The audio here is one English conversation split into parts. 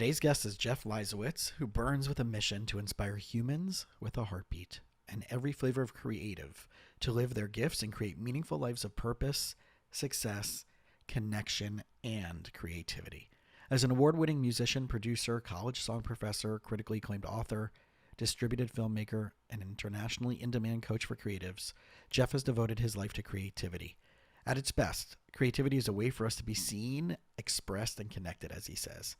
Today's guest is Jeff Leisawitz, who burns with a mission to inspire humans with a heartbeat and every flavor of creative to live their gifts and create meaningful lives of purpose, success, connection, and creativity. As an award-winning musician, producer, college song professor, critically acclaimed author, distributed filmmaker, and internationally in-demand coach for creatives, Jeff has devoted his life to creativity. At its best, creativity is a way for us to be seen, expressed, and connected, as he says.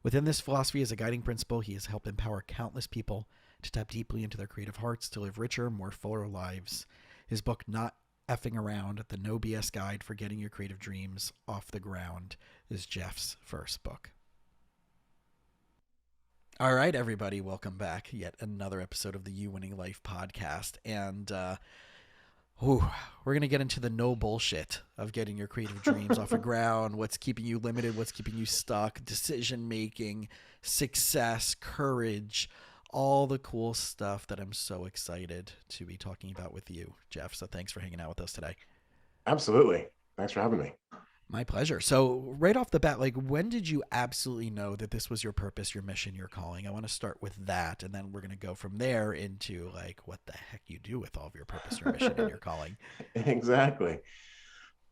Within this philosophy as a guiding principle, he has helped empower countless people to tap deeply into their creative hearts to live richer, more fuller lives. His book, Not Effing Around, the No BS Guide for Getting Your Creative Dreams Off the Ground, is Jeff's first book. All right, everybody, welcome back. Yet another episode of the You Winning Life podcast. And we're going to get into the no bullshit of getting your creative dreams off the ground, what's keeping you limited, what's keeping you stuck, decision making, success, courage, all the cool stuff that I'm so excited to be talking about with you, Jeff. So thanks for hanging out with us today. Absolutely. Thanks for having me. My pleasure. So right off the bat, like, when did you absolutely know that this was your purpose, your mission, your calling? I want to start with that, and then we're going to go from there into like what the heck you do with all of your purpose, your mission, and your calling. Exactly.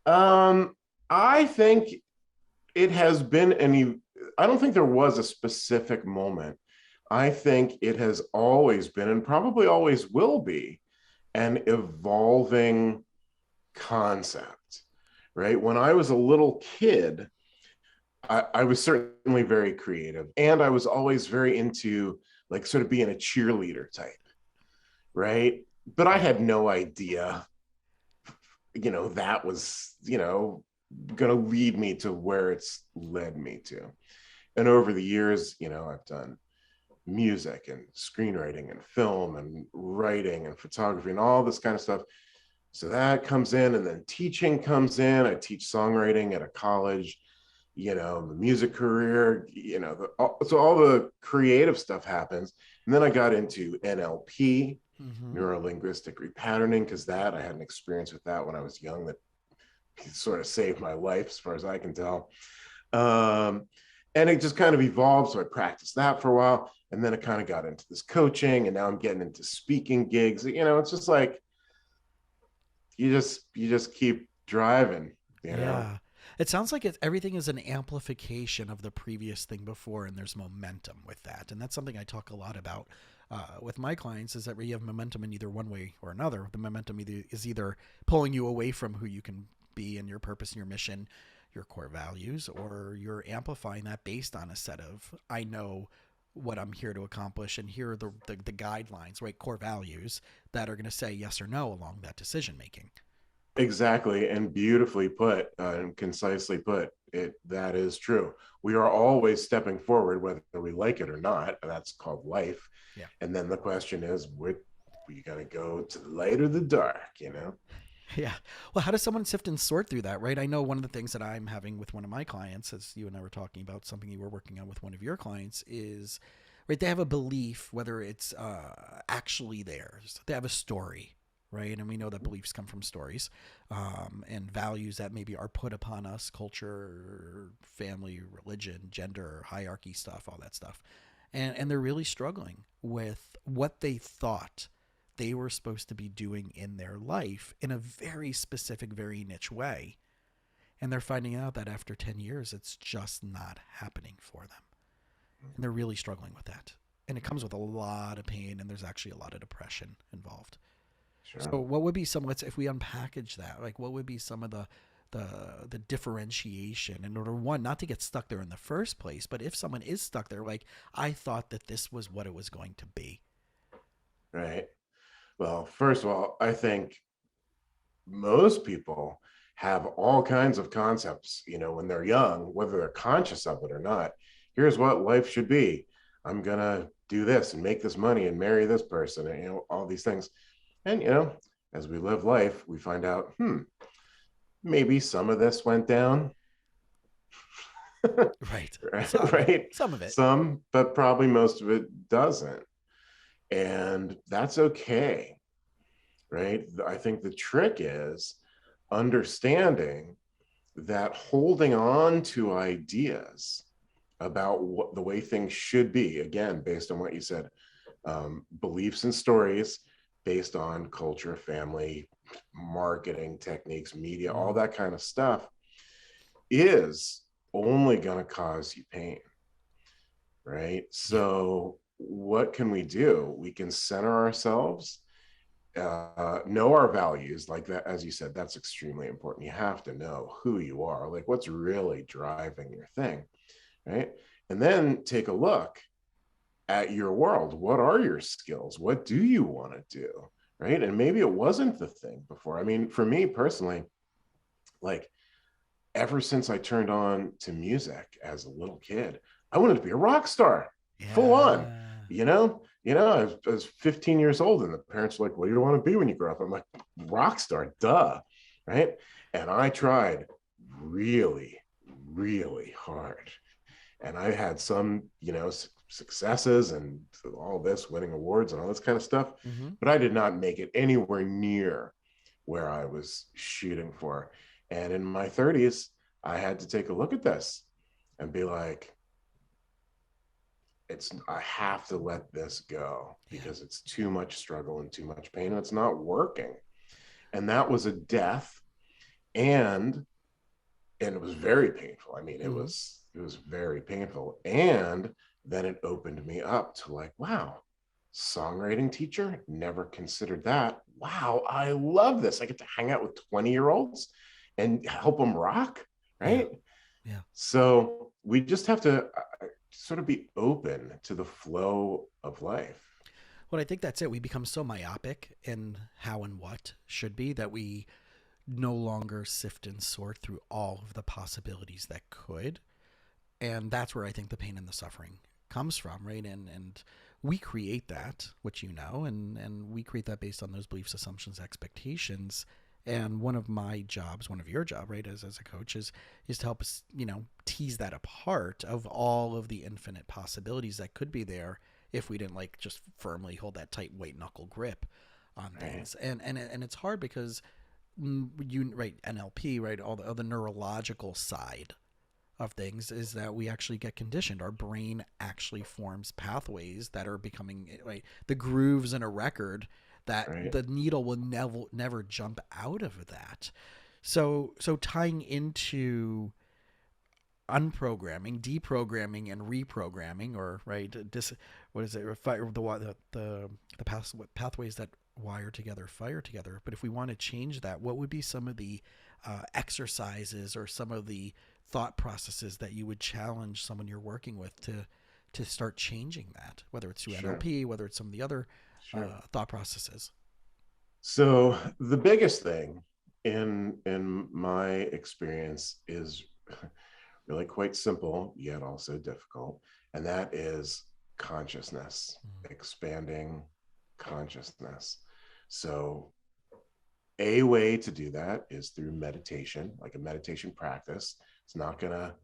I think it has been I don't think there was a specific moment. I think it has always been and probably always will be an evolving concept, right? When I was a little kid, I was certainly very creative, and I was always very into like sort of being a cheerleader type, right? But I Right. had no idea, that was, going to lead me to where it's led me to. And over the years, I've done music and screenwriting and film and writing and photography and all this kind of stuff. So that comes in, and then teaching comes in. I teach songwriting at a college, the music career, so all the creative stuff happens. And then I got into NLP, Mm-hmm. neuro linguistic repatterning, because that I had an experience with that when I was young that sort of saved my life as far as I can tell. Um, and it just kind of evolved. So I practiced that for a while, and then it kind of got into this coaching, and now I'm getting into speaking gigs. It's just like you just keep driving. Yeah. It sounds like everything is an amplification of the previous thing before, and there's momentum with that. And that's something I talk a lot about with my clients is that you have momentum in either one way or another. The momentum is either pulling you away from who you can be and your purpose and your mission, your core values, or you're amplifying that based on a set of, I know what I'm here to accomplish, and here are the guidelines, right? Core values that are going to say yes or no along that decision making. Exactly, and beautifully put, and concisely put. That is true. We are always stepping forward, whether we like it or not. And that's called life. Yeah. And then the question is, we got to go to the light or the dark? Yeah. Well, how does someone sift and sort through that, right? I know one of the things that I'm having with one of my clients, as you and I were talking about something you were working on with one of your clients, is right. They have a belief, whether it's actually theirs. They have a story, right? And we know that beliefs come from stories, and values that maybe are put upon us, culture, family, religion, gender, hierarchy stuff, all that stuff, and they're really struggling with what they thought they were supposed to be doing in their life in a very specific, very niche way. And they're finding out that after 10 years, it's just not happening for them. And they're really struggling with that. And it comes with a lot of pain, and there's actually a lot of depression involved. Sure. So, what would be some, let's, if we unpackage that, like, what would be some of the differentiation in order, one, not to get stuck there in the first place, but if someone is stuck there, like, I thought that this was what it was going to be. Right. Well, first of all, I think most people have all kinds of concepts, when they're young, whether they're conscious of it or not. Here's what life should be. I'm going to do this and make this money and marry this person, and, all these things. And, as we live life, we find out, maybe some of this went down. Right. Some. Right. Some of it. Some, but probably most of it doesn't. And that's okay. Right. I think the trick is understanding that holding on to ideas about what the way things should be, again, based on what you said, beliefs and stories based on culture, family, marketing techniques, media, all that kind of stuff, is only going to cause you pain, right? So what can we do? We can center ourselves, know our values, like that, as you said, that's extremely important. You have to know who you are, like what's really driving your thing, right? And then take a look at your world. What are your skills? What do you want to do, right? And maybe it wasn't the thing before. I mean, for me personally, like ever since I turned on to music as a little kid, I wanted to be a rock star, full on. I was 15 years old, and the parents were like, "What do you want to be when you grow up?" I'm like, "Rock star, duh," right? And I tried really, really hard, and I had some, successes and all this, winning awards and all this kind of stuff, but I did not make it anywhere near where I was shooting for. And in my 30s, I had to take a look at this and be like, I have to let this go because it's too much struggle and too much pain, and it's not working. And that was a death, and it was very painful. I mean, it was very painful. And then it opened me up to like, wow, songwriting teacher, never considered that. Wow, I love this. I get to hang out with 20-year-olds and help them rock, right? Yeah. So we just have to sort of be open to the flow of life. Well, I think that's it. We become so myopic in how and what should be that we no longer sift and sort through all of the possibilities that could. And that's where I think the pain and the suffering comes from, right? And we create that, which and we create that based on those beliefs, assumptions, expectations. And one of my jobs, one of your job, right, as a coach is to help us, tease that apart of all of the infinite possibilities that could be there if we didn't like just firmly hold that tight white knuckle grip on things. And it's hard because right, NLP, right, all the neurological side of things is that we actually get conditioned. Our brain actually forms pathways that are becoming like the grooves in a record that the needle will never jump out of that. So tying into unprogramming, deprogramming, and reprogramming, or right, what is it? The pathways that wire together, fire together. But if we want to change that, what would be some of the exercises or some of the thought processes that you would challenge someone you're working with to start changing that, whether it's through NLP, whether it's some of the other thought processes? So the biggest thing in my experience is really quite simple, yet also difficult, and that is consciousness, expanding consciousness. So a way to do that is through meditation, like a meditation practice. It's not gonna,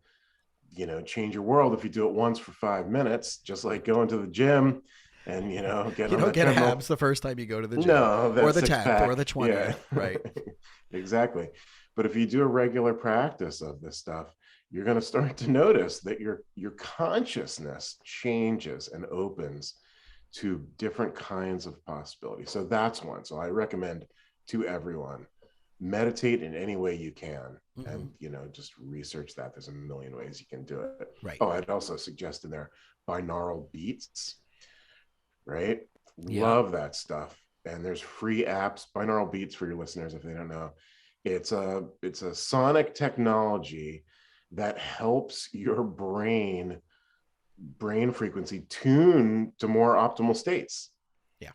change your world if you do it once for 5 minutes, just like going to the gym and, get You on don't the get treadmill. abs the first time you go to the gym, No, or that's the six 10th, or pack. the 20th, Yeah. right? Exactly. But if you do a regular practice of this stuff, you're going to start to notice that your consciousness changes and opens to different kinds of possibilities. So that's one. So I recommend to everyone, meditate in any way you can, and just research that. There's a million ways you can do it. Right. Oh, I'd also suggest in there binaural beats, right? Yeah. Love that stuff. And there's free apps. Binaural beats, for your listeners if they don't know, it's a sonic technology that helps your brain frequency tune to more optimal states. Yeah.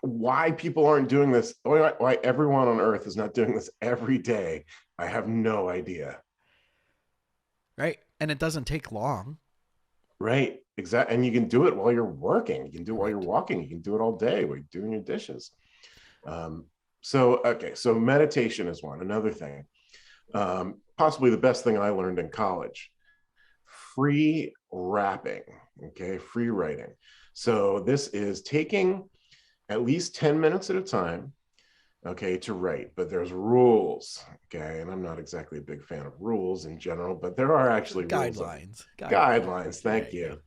Why people aren't doing this, why everyone on earth is not doing this every day, I have no idea. Right. And it doesn't take long. Right. Exactly. And you can do it while you're working. You can do it while you're Correct. walking. You can do it all day while you're doing your dishes. So meditation is one. Another thing, possibly the best thing I learned in college, free rapping, okay, free writing. So this is taking at least 10 minutes at a time, okay, to write, but there's rules, okay? And I'm not exactly a big fan of rules in general, but there are actually rules of Guidelines. guidelines. Yeah, Thank yeah. you.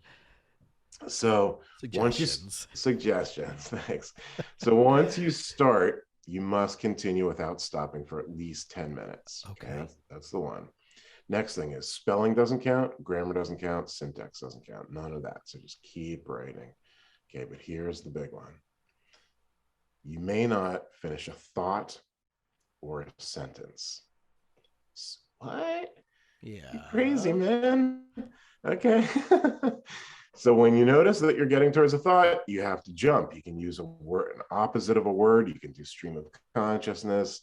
So once you Suggestions. suggestions, thanks. So once you start, you must continue without stopping for at least 10 minutes. Okay, Okay. that's the one. Next thing is spelling doesn't count, grammar doesn't count, syntax doesn't count, none of that. So just keep writing. Okay, but here's the big one. You may not finish a thought or a sentence. What? You crazy, Yeah. man. Okay. So when you notice that you're getting towards a thought, you have to jump. You can use a word, an opposite of a word. You can do stream of consciousness.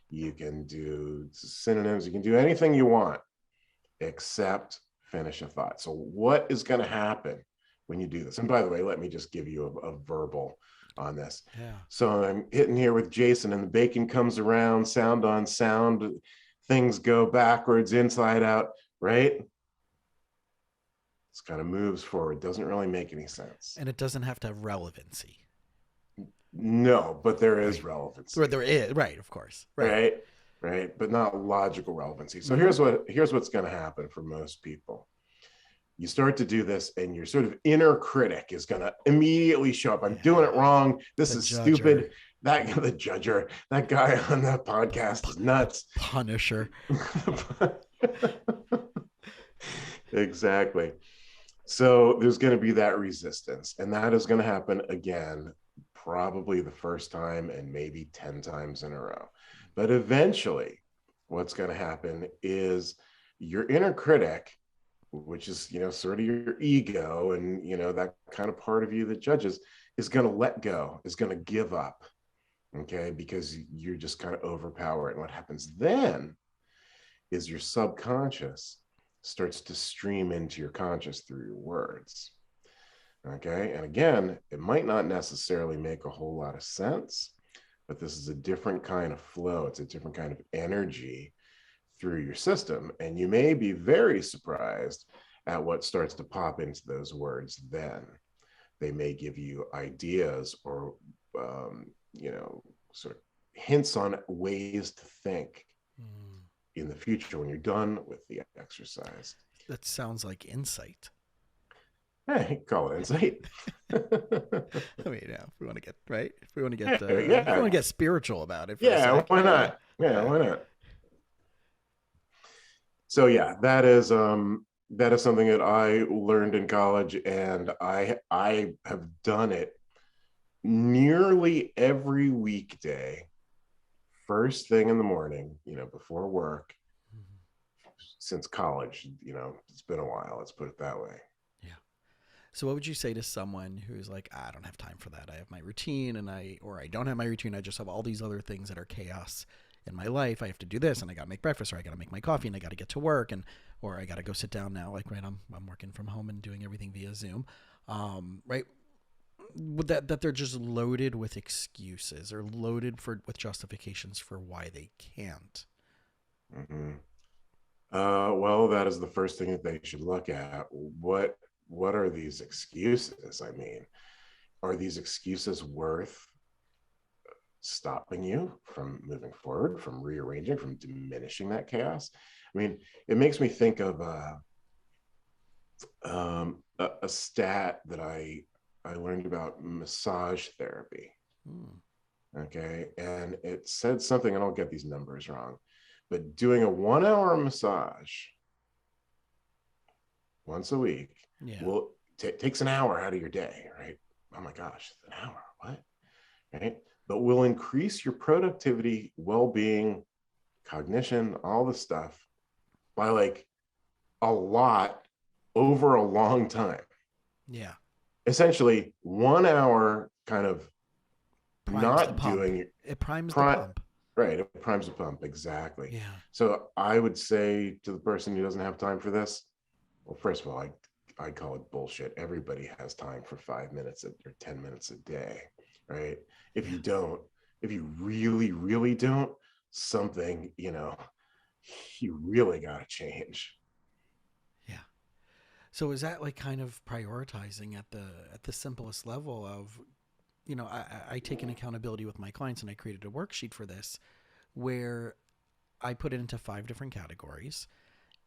You can do synonyms. You can do anything you want except finish a thought. So what is going to happen when you do this? And by the way, let me just give you a verbal on this. Yeah. So I'm hitting here with Jason, and the bacon comes around, sound on sound. Things go backwards, inside out, right? This kind of moves forward. Doesn't really make any sense. And it doesn't have to have relevancy. No, but there is Right. relevancy, Where there is, right, of course. Right. right? Right, but not logical relevancy. So Mm-hmm. here's what's going to happen for most people. You start to do this, and your sort of inner critic is going to immediately show up. I'm doing it wrong. This The is judger. stupid. That the judger, that guy on the podcast is nuts. Punisher. Exactly. So there's going to be that resistance, and that is going to happen again, probably the first time and maybe 10 times in a row. But eventually, what's going to happen is your inner critic, which is, sort of your ego and, that kind of part of you that judges, is going to let go, is going to give up, okay, because you're just kind of overpowered. And what happens then is your subconscious starts to stream into your conscious through your words. Okay. And again, it might not necessarily make a whole lot of sense, but this is a different kind of flow. It's a different kind of energy through your system. And you may be very surprised at what starts to pop into those words then. They may give you ideas or, sort of hints on ways to think in the future when you're done with the exercise. That sounds like insight. Hey, call it insight. I mean, yeah, if we want to get right, if we want to get, yeah, if we want to get spiritual about it for a yeah, sec, why not? Yeah, why not? So yeah, that is something that I learned in college, and I have done it nearly every weekday, first thing in the morning, before work, since college. It's been a while, let's put it that way. Yeah. So what would you say to someone who's like, I don't have time for that. I have my routine, or I don't have my routine. I just have all these other things that are chaos in my life. I have to do this, and I got to make breakfast, or I got to make my coffee, and I got to get to work, or I got to go sit down now. Like, right, I'm working from home and doing everything via Zoom. Right. That they're just loaded with excuses or loaded with justifications for why they can't. Mm-hmm. Well, that is the first thing that they should look at. What are these excuses? I mean, are these excuses worth stopping you from moving forward, from rearranging, from diminishing that chaos? I mean, it makes me think of a stat that I learned about massage therapy. Okay, and it said something, and I'll get these numbers wrong, but doing a 1 hour massage once a week will takes an hour out of your day, right? Oh my gosh, an hour, what? Right? But will increase your productivity, well-being, cognition, all the stuff by like a lot over a long time. Yeah. Essentially, 1 hour kind of Primes not doing it primes the pump. Right, it primes the pump, exactly. Yeah. So I would say to the person who doesn't have time for this, well, first of all, I call it bullshit. Everybody has time for 5 minutes or 10 minutes a day, right? If you don't, if you really, really don't, something, you really got to change. Yeah. So is that like kind of prioritizing at the simplest level of I take an accountability with my clients, and I created a worksheet for this where I put it into 5 different categories,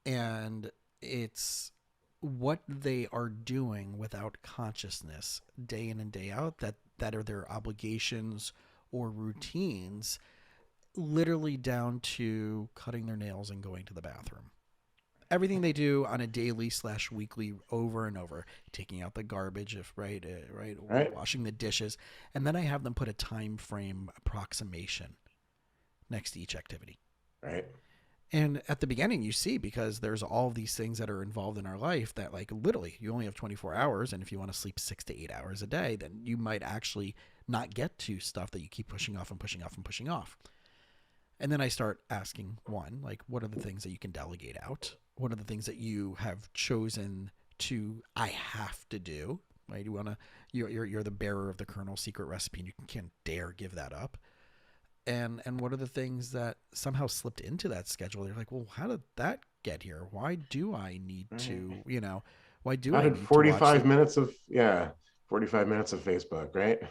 and it's what they are doing without consciousness day in and day out, that are their obligations or routines, literally down to cutting their nails and going to the bathroom. Everything they do on a daily / weekly, over and over, taking out the garbage, if right, Right. washing the dishes, and then I have them put a time frame approximation next to each activity. Right. And at the beginning, you see, because there's all these things that are involved in our life that, like, literally, you only have 24 hours. And if you want to sleep 6 to 8 hours a day, then you might actually not get to stuff that you keep pushing off and pushing off and pushing off. And then I start asking, one, like, what are the things that you can delegate out? What are the things that you have chosen to, I have to do? Right? You're the bearer of the Colonel's secret recipe, and you can't dare give that up. And what are the things that somehow slipped into that schedule? They're like, well, how did that get here? Why do I need to, why do How I did need to watch 45 the minutes of, yeah, 45 minutes of Facebook, right?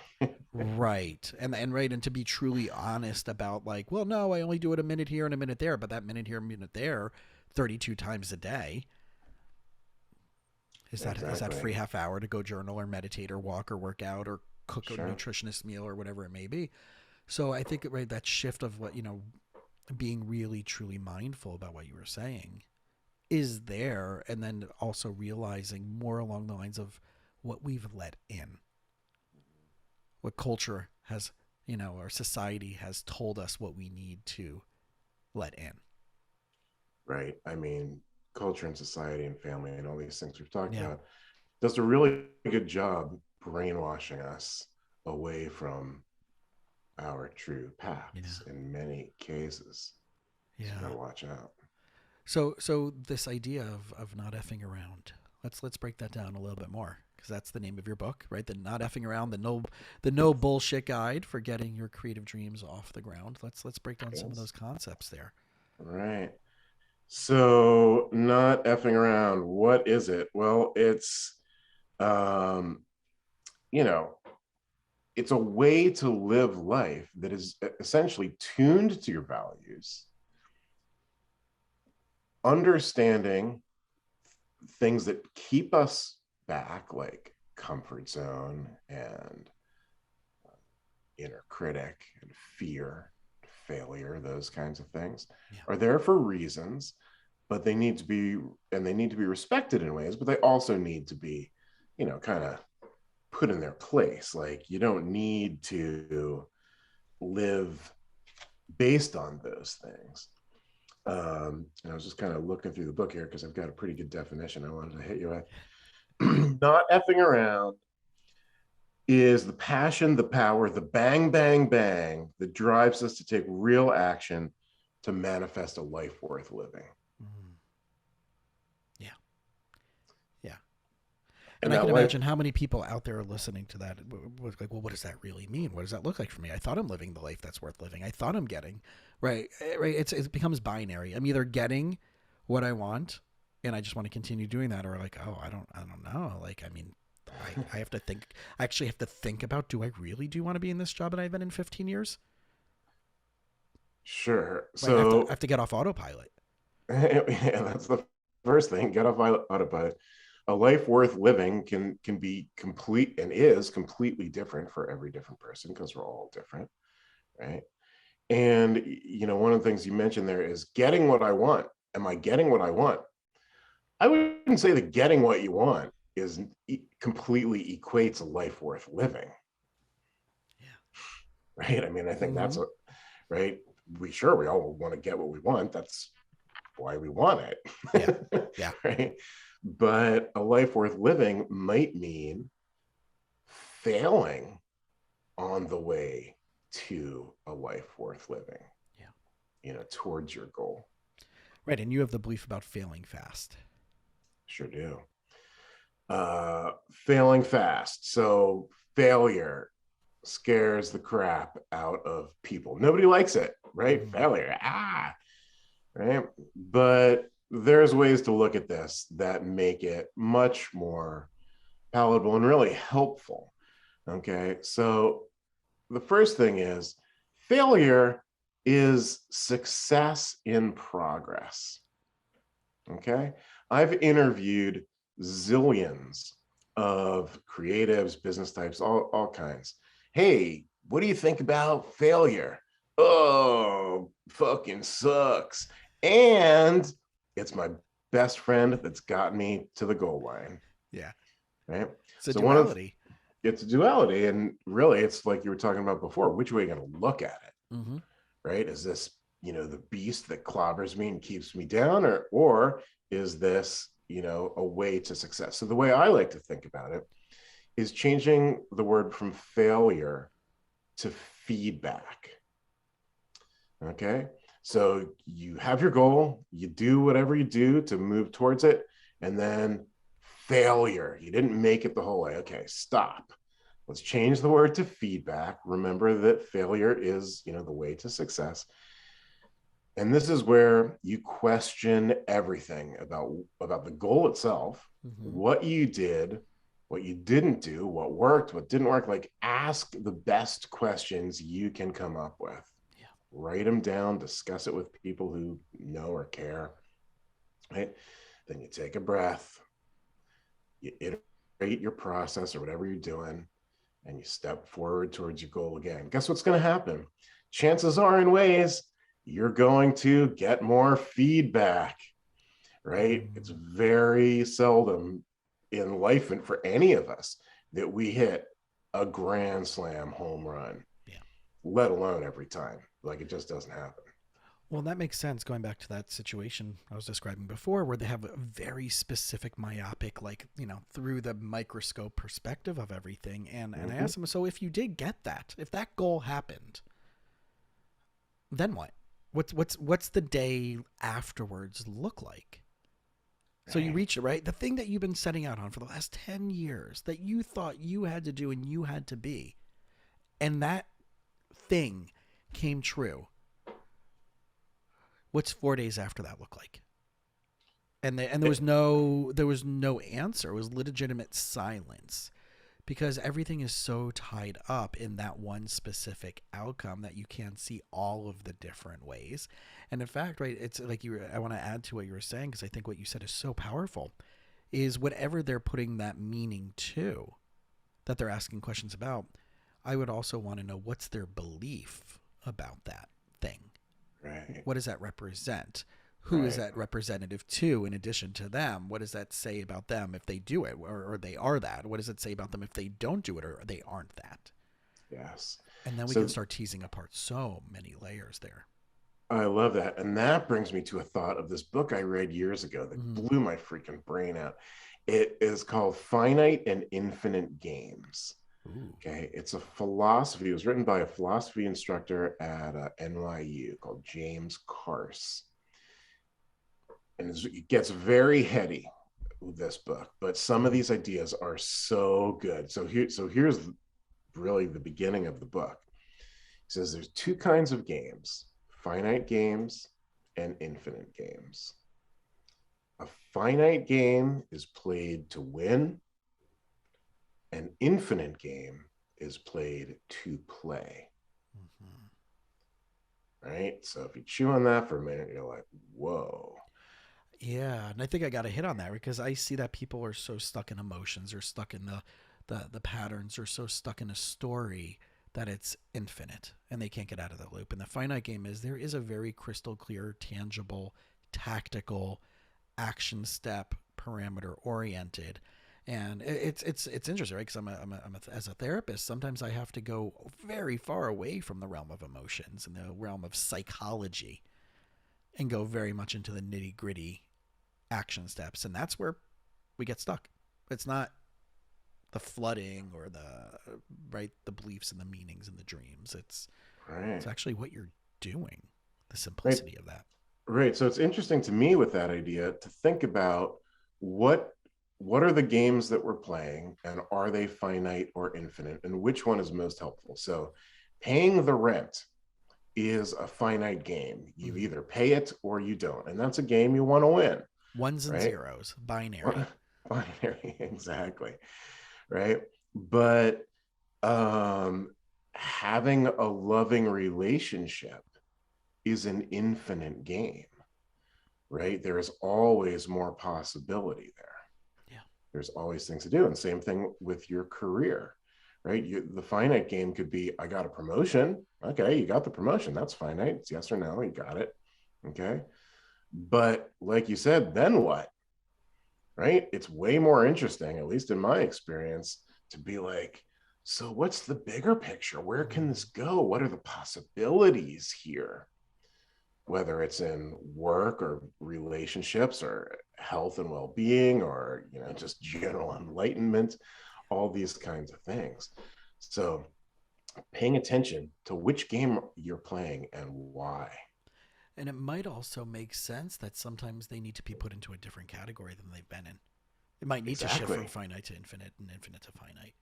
right? And right, and to be truly honest about, like, well, no, I only do it a minute here and a minute there, but that minute here, minute there, 32 times a day. Is that Exactly. free half hour to go journal or meditate or walk or work out or cook a Sure. nutritionist meal or whatever it may be? So I think, right, that shift of what, being really truly mindful about what you were saying is there, and then also realizing more along the lines of what we've let in, what culture has, our society has told us what we need to let in. Right. I mean, culture and society and family and all these things we've talked Yeah. about does a really good job brainwashing us away from our true Yeah. paths in many cases. So you got Yeah. to watch out. So this idea of not effing around. Let's break that down a little bit more, because that's the name of your book, right? The not effing around, the no bullshit guide for getting your creative dreams off the ground. Let's break down some of Yes. those concepts there. Right. So not effing around. What is it? Well, um, you know, it's a way to live life that is essentially tuned to your values, understanding things that keep us back, like comfort zone and inner critic and fear, failure, those kinds of things Yeah. are there for reasons, but they need to be, and they need to be respected in ways, but they also need to be, kind of put in their place. Like, you don't need to live based on those things. And I was just kind of looking through the book here because I've got a pretty good definition I wanted to hit you with. Not effing around is the passion, the power, the bang, bang, bang that drives us to take real action to manifest a life worth living. Mm. Yeah. Yeah. And And I that can life, imagine how many people out there are listening to that was like, well, what does that really mean? What does that look like for me? I thought I'm living the life that's worth living. I thought I'm getting right. It becomes binary. I'm either getting what I want, and I just want to continue doing that, or like, oh, I don't know. Like, I mean, I have to think. I actually have to think about, do I really do want to be in this job that I've been in 15 years? sure. Right. I So, have to get off autopilot. yeah, that's the first thing. Get off autopilot. A life worth living can be complete and is completely different for every different person because we're all different, right? And one of the things you mentioned there is getting what I want. Am I getting what I want? I wouldn't say that getting what you want is completely equates a life worth living, right? I mean, I think Mm-hmm. that's a right. We all want to get what we want. That's why we want Yeah. it, Yeah. right? But a life worth living might mean failing on the way to a life worth living, Yeah. towards your goal. Right. And you have the belief about failing fast. Sure do. Failing fast. So failure scares the crap out of people. Nobody likes it, right? Mm. Failure. Right. But there's ways to look at this that make it much more palatable and really helpful. Okay. So the first thing is failure is success in progress. Okay. I've interviewed zillions of creatives, business types, all kinds. Hey, what do you think about failure? Oh, fucking sucks. And it's my best friend that's got me to the goal line. Yeah. Right. It's a So one of duality. it's a duality. And really, it's like you were talking about before, which way are you going to look at it? Mm-hmm. Right? Is this, the beast that clobbers me and keeps me down, or is this, a way to success? So the way I like to think about it is changing the word from failure to feedback. Okay. So you have your goal, you do whatever you do to move towards it, and then failure. You didn't make it the whole way. Okay, stop. Let's change the word to feedback. Remember that failure is, the way to success. And this is where you question everything about the goal itself, Mm-hmm. what you did, what you didn't do, what worked, what didn't work. Like, ask the best questions you can come up with. Yeah. Write them down, discuss it with people who know or care. Right? Then you take a breath, you iterate your process or whatever you're doing, and you step forward towards your goal again. Guess what's going to happen? Chances are, in ways, you're going to get more feedback, right? It's Mm. very seldom in life and for any of us that we hit a grand slam home run, Yeah. let alone every time. Like, it just doesn't happen. Well, that makes sense going back to that situation I was describing before where they have a very specific myopic, like, through the microscope perspective of everything. And I Mm-hmm. asked them, so if you did get that, if that goal happened, then what? What's the day afterwards look like? So you Right. reach it, right? The thing that you've been setting out on for the last 10 years that you thought you had to do and you had to be, and that thing came true. What's 4 days after that look like? And there was no answer. It was legitimate silence because everything is so tied up in that one specific outcome that you can't see all of the different ways. And in fact, right, it's like I want to add to what you were saying because I think what you said is so powerful. Is whatever they're putting that meaning to, that they're asking questions about, I would also want to know what's their belief about that thing. Right. What does that represent? Who is Right. that representative to in addition to them? What does that say about them if they do it or they are that? What does it say about them if they don't do it or they aren't that? Yes. And then we can So start teasing apart so many layers there. I love that. And that brings me to a thought of this book I read years ago that Mm-hmm. blew my freaking brain out. It is called Finite and Infinite Games. Ooh. Okay. It's a philosophy. It was written by a philosophy instructor at NYU called James Carse. And it gets very heady with this book, but some of Mm-hmm. these ideas are so good. So here's really the beginning of the book. He says there's two kinds of games: finite games and infinite games. A finite game is played to win, an infinite game is played to play. Mm-hmm. Right? So if you chew on that for a minute, you're like, whoa. Yeah, and I think I got a hit on that because I see that people are so stuck in emotions or stuck in the patterns or so stuck in a story that it's infinite and they can't get out of the loop. And the finite game is there is a very crystal clear, tangible, tactical action step parameter oriented. And it's interesting, right? Because as a therapist, sometimes I have to go very far away from the realm of emotions and the realm of psychology and go very much into the nitty gritty action steps, and that's where we get stuck. It's not the flooding or the beliefs and the meanings and the dreams. It's Right. actually what you're doing. The Right. simplicity of that. Right. So it's interesting to me with that idea to think about what what are the games that we're playing, and are they finite or infinite, and which one is most helpful. So paying the rent is a finite game. You Mm-hmm. either pay it or you don't. And that's a game you want to win, Ones and right? zeros, binary. Binary, exactly. Right. But Um, Having a loving relationship is an infinite game, right? There is always more possibility there. Yeah. There's always things to do. And same thing with your career, right? The finite game could be, I got a promotion. Okay, you got the promotion. That's finite. It's yes or no. You got it. Okay. But like you said, then what? Right? It's way more interesting, at least in my experience, to be like, so what's the bigger picture? Where can this go? What are the possibilities here? Whether it's in work or relationships or health and well-being or just general enlightenment, all these kinds of things. So paying attention to which game you're playing and why. And it might also make sense that sometimes they need to be put into a different category than they've been in. It might need to shift from Exactly. finite to infinite and infinite to finite.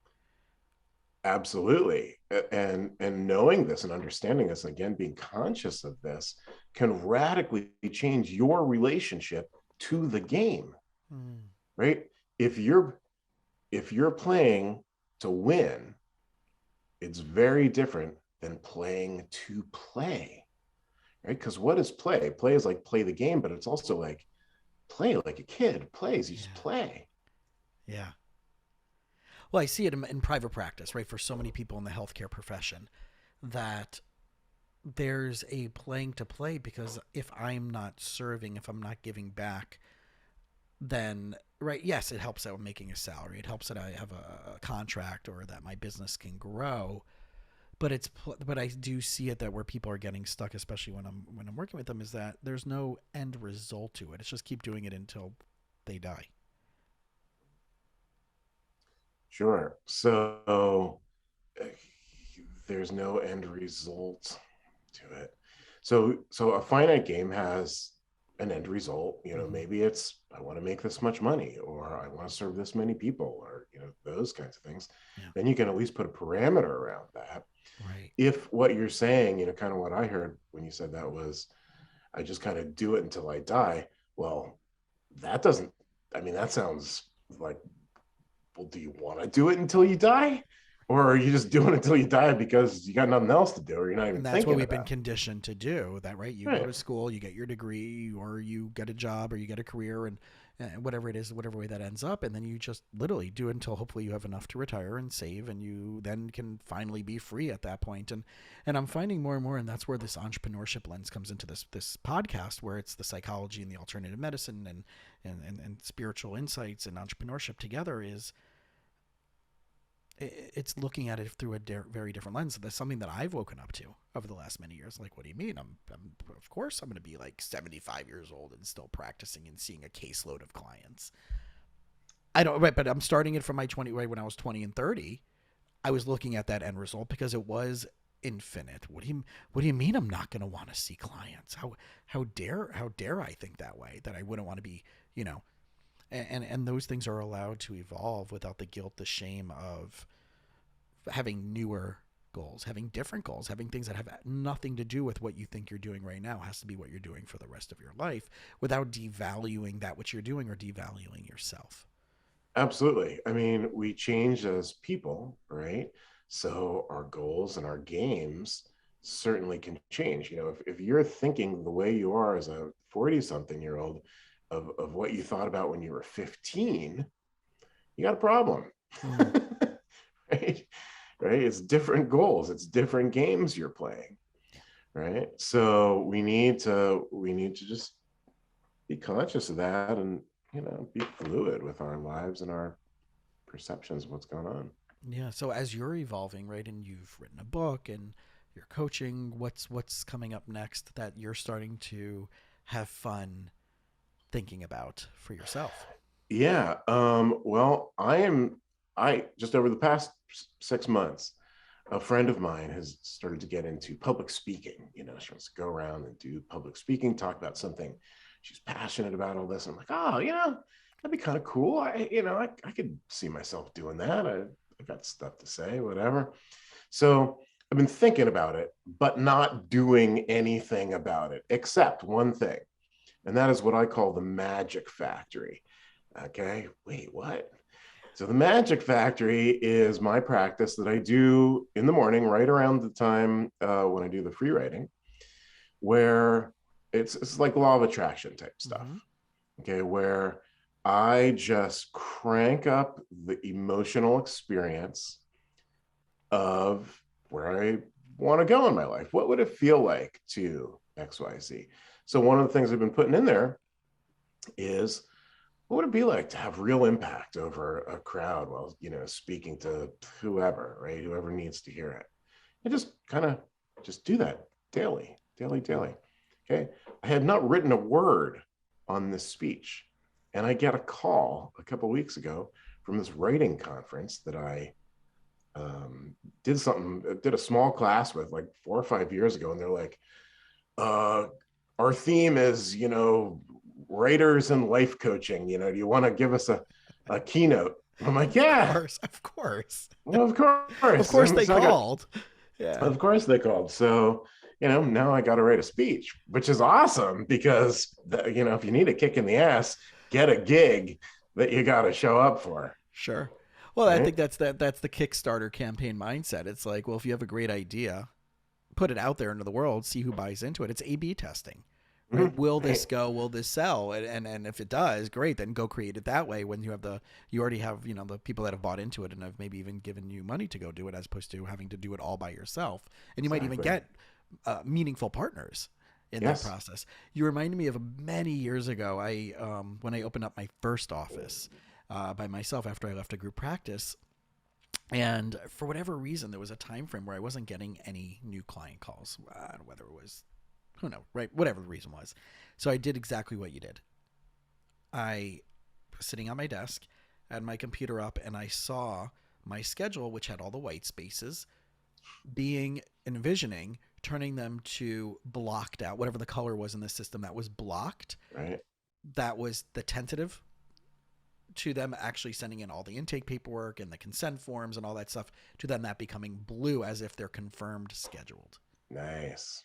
Absolutely. And knowing this and understanding this, and again being conscious of this, can radically change your relationship to the game. Mm. Right? If you're playing to win, it's very different than playing to play. Right? Because what is play? Play is like play the game, but it's also like play like a kid plays. You just Yeah. play. Yeah. Well, I see it in private practice, right? For so many people in the healthcare profession, that there's a playing to play because if I'm not serving, if I'm not giving back, then right, yes, it helps out making a salary. It helps that I have a contract or that my business can grow. But I do see it that where people are getting stuck, especially when I'm working with them, is that there's no end result to it. It's just keep doing it until they die. Sure. So there's no end result to it. So a finite game has an end result. Mm-hmm. Maybe it's I want to make this much money, or I want to serve this many people, or those kinds of things. Yeah. Then you can at least put a parameter around that. Right. If what you're saying, kind of what I heard when you said that was, I just kind of do it until I die. Well, that doesn't. I mean, that sounds like, well, do you want to do it until you die? Or are you just doing it until you die because you got nothing else to do or you're not even And that's what thinking we've been about conditioned to do. That right, you it? go Right. to school, you get your degree, or you get a job, or you get a career, and whatever it is, whatever way that ends up, and then you just literally do it until hopefully you have enough to retire and save, and you then can finally be free at that point. And I'm finding more and more, and that's where this entrepreneurship lens comes into this podcast, where it's the psychology and the alternative medicine and spiritual insights and entrepreneurship together is it's looking at it through a very different lens. That's something that I've woken up to over the last many years. Like, what do you mean? I'm of course I'm going to be like 75 years old and still practicing and seeing a caseload of clients. I don't right, but I'm starting it from my 20 right when I was 20 and 30. I was looking at that end result because it was infinite. What do you mean I'm not going to want to see clients? How dare I think that way, that I wouldn't want to be, you know, and those things are allowed to evolve without the guilt, the shame of having newer goals, having different goals, having things that have nothing to do with what you think you're doing right now. It has to be what you're doing for the rest of your life without devaluing that which you're doing or devaluing yourself. Absolutely. I mean, we change as people, right? So our goals and our games certainly can change. If you're thinking the way you are as a 40 something year old of what you thought about when you were 15, you got a problem. Mm. Right? Right? It's different goals, it's different games you're playing. Right? So we need to just be conscious of that and be fluid with our lives and our perceptions of what's going on. Yeah. So as you're evolving, right, and you've written a book and you're coaching, what's coming up next that you're starting to have fun thinking about for yourself? Yeah. Well, I just over the past 6 months, a friend of mine has started to get into public speaking. She wants to go around and do public speaking, talk about something she's passionate about, all this. And I'm like, oh, that'd be kind of cool. I could see myself doing that. I got stuff to say, whatever. So I've been thinking about it, but not doing anything about it, except one thing. And that is what I call the magic factory. Okay. Wait, what? So the Magic Factory is my practice that I do in the morning, right around the time when I do the free writing, where it's like law of attraction type stuff. Mm-hmm. Okay, where I just crank up the emotional experience of where I want to go in my life. What would it feel like to XYZ? So one of the things I've been putting in there is, what would it be like to have real impact over a crowd while, speaking to whoever, right? Whoever needs to hear it. And just kind of just do that daily, daily, daily. Okay. I had not written a word on this speech. And I get a call a couple of weeks ago from this writing conference that I did a small class with like 4 or 5 years ago. And they're like, our theme is, writers and life coaching. Do you want to give us a keynote? I'm like, yeah, Of course. well, of course. Of course And they so called. Yeah. of course they called. So, now I got to write a speech, which is awesome because, if you need a kick in the ass, get a gig that you got to show up for. Sure. Well, I Right? think that's the Kickstarter campaign mindset. It's like, well, if you have a great idea, put it out there into the world, see who buys into it. It's A/B testing, right? Mm-hmm. Will this Right. go? Will this sell? And if it does, great. Then go create it that way. When you already have the people that have bought into it and have maybe even given you money to go do it, as opposed to having to do it all by yourself. And you might even Exactly. get meaningful partners in that Yes. process. You reminded me of many years ago. When I opened up my first office by myself after I left a group practice. And for whatever reason, there was a time frame where I wasn't getting any new client calls, whether it was, who knows, right? Whatever the reason was. So I did exactly what you did. I was sitting on my desk, had my computer up, and I saw my schedule, which had all the white spaces, envisioning turning them to blocked out, whatever the color was in the system that was blocked. Right. That was the tentative, to them actually sending in all the intake paperwork and the consent forms and all that stuff, to then that becoming blue as if they're confirmed scheduled. Nice.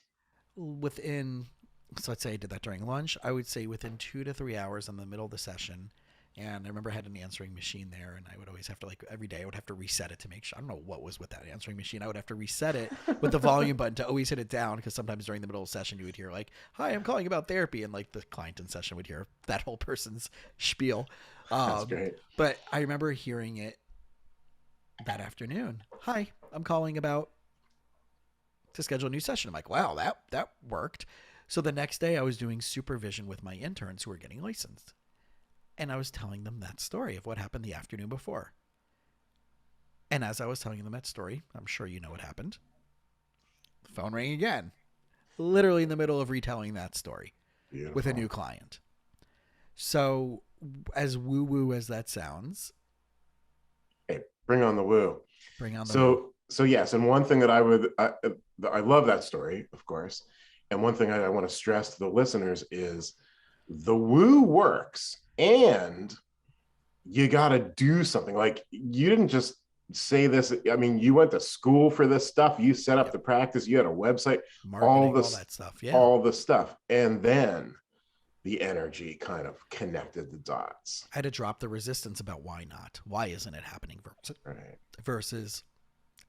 So let's say I did that during lunch, I would say within 2 to 3 hours in the middle of the session. And I remember I had an answering machine there, and I would always have to, like, every day I would have to reset it to make sure. I don't know what was with that answering machine. I would have to reset it with the volume button to always hit it down, because sometimes during the middle of the session you would hear like, "Hi, I'm calling about therapy," and like the client in session would hear that whole person's spiel. That's great. But I remember hearing it that afternoon. "Hi, I'm calling about to schedule a new session." I'm like, "Wow, that worked." So the next day I was doing supervision with my interns who were getting licensed. And I was telling them that story of what happened the afternoon before. And as I was telling them that story, I'm sure you know what happened. The phone rang again. Literally in the middle of retelling that story. Beautiful. With a new client. So, as woo-woo as that sounds, Hey, bring on the woo. bring on the woo. So yes, and one thing that I love that story, of course. And one thing I want to stress to the listeners is the woo works, and you got to do something. Like, you didn't just say this. I mean, you went to school for this stuff. You set up the practice. You had a website, Marketing, all that stuff. Yeah. all the stuff. And then the energy kind of connected the dots. I had to drop the resistance about why not? Why isn't it happening? Versus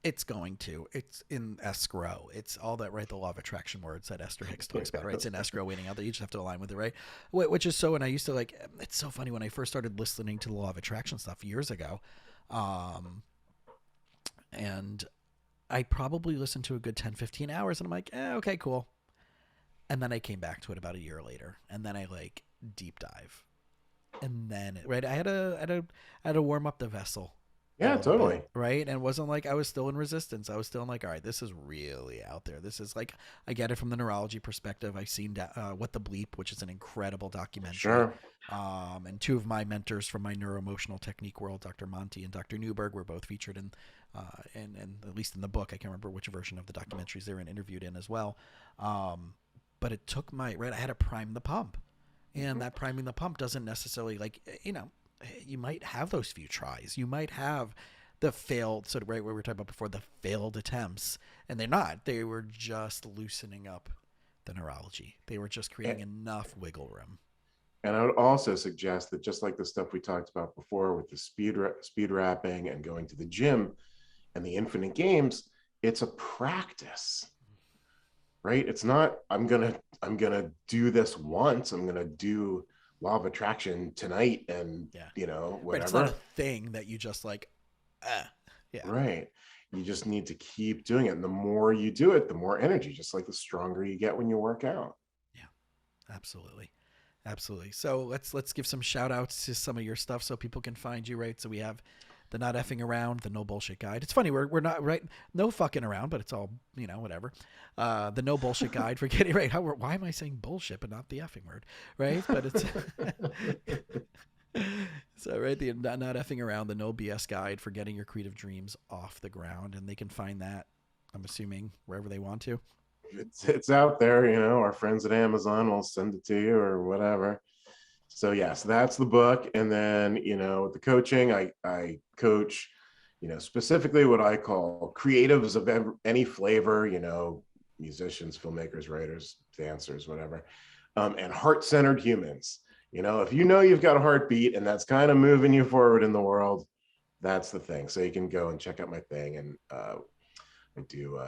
it's going to. It's in escrow. It's all that, right? The law of attraction words that Esther Hicks talks about, right? It's in escrow, waiting out there. You just have to align with it, right? Which is so, and I used to like, it's so funny when I first started listening to the law of attraction stuff years ago. And I probably listened to a good 10, 15 hours, and I'm like, okay, cool. And then I came back to it about a year later, and then I like deep dive. And then, right, I had to warm up the vessel. Yeah, totally. Bit, right? And it wasn't like I was still in resistance. I was still in like, all right, this is really out there. This is like, I get it from the neurology perspective. I've seen What the Bleep, which is an incredible documentary. Sure. And two of my mentors from my neuroemotional technique world, Dr. Monty and Dr. Newberg, were both featured in at least in the book. I can't remember which version of the documentaries they were interviewed in as well. But it took I had to prime the pump. And that priming the pump doesn't necessarily, like, you might have those few tries. You might have the failed, sort of, right, what we were talking about before, the failed attempts. And they're not. They were just loosening up the neurology. They were just creating enough wiggle room. And I would also suggest that just like the stuff we talked about before with the speed rapping and going to the gym and the infinite games, it's a practice, right? It's not I'm gonna do this once. I'm gonna do law of attraction tonight and Yeah. Right. It's not a whatever. thing that you just like, ah, yeah. Right. You just need to keep doing it. And the more you do it, the more energy, just like the stronger you get when you work out. Yeah. Absolutely. Absolutely. So let's give some shout outs to some of your stuff so people can find you, right? So we have the Not Effing Around, the No Bullshit Guide. It's funny, we're not right, no fucking around, but it's all, whatever. The No Bullshit Guide for getting right. Why am I saying bullshit but not the effing word, right? But it's so right, the not effing around, the No BS Guide for getting your creative dreams off the ground, and they can find that, I'm assuming, wherever they want to. It's out there, our friends at Amazon will send it to you or whatever. So yes, that's the book. And then, with the coaching, I coach, specifically what I call creatives of any flavor, musicians, filmmakers, writers, dancers, whatever, and heart-centered humans. If you've got a heartbeat and that's kind of moving you forward in the world, that's the thing. So you can go and check out my thing, and I do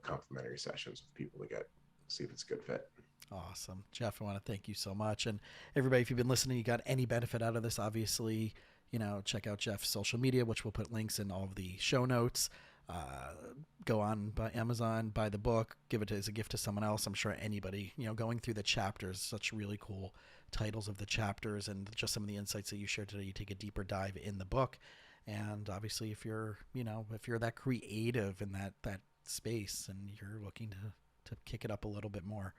complimentary sessions with people to see if it's a good fit. Awesome. Jeff, I want to thank you so much. And everybody, if you've been listening, you got any benefit out of this, obviously, check out Jeff's social media, which we'll put links in all of the show notes. Go on by Amazon, buy the book, give it as a gift to someone else. I'm sure anybody, going through the chapters, such really cool titles of the chapters, and just some of the insights that you shared today, you take a deeper dive in the book. And obviously, if you're that creative in that space and you're looking to kick it up a little bit more,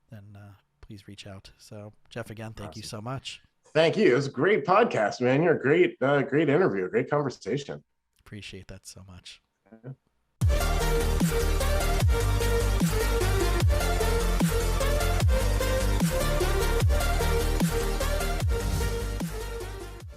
then please reach out. So, Jeff, again, thank you so much. Thank you. It was a great podcast, man. You're a great interview, great conversation. Appreciate that so much. Yeah.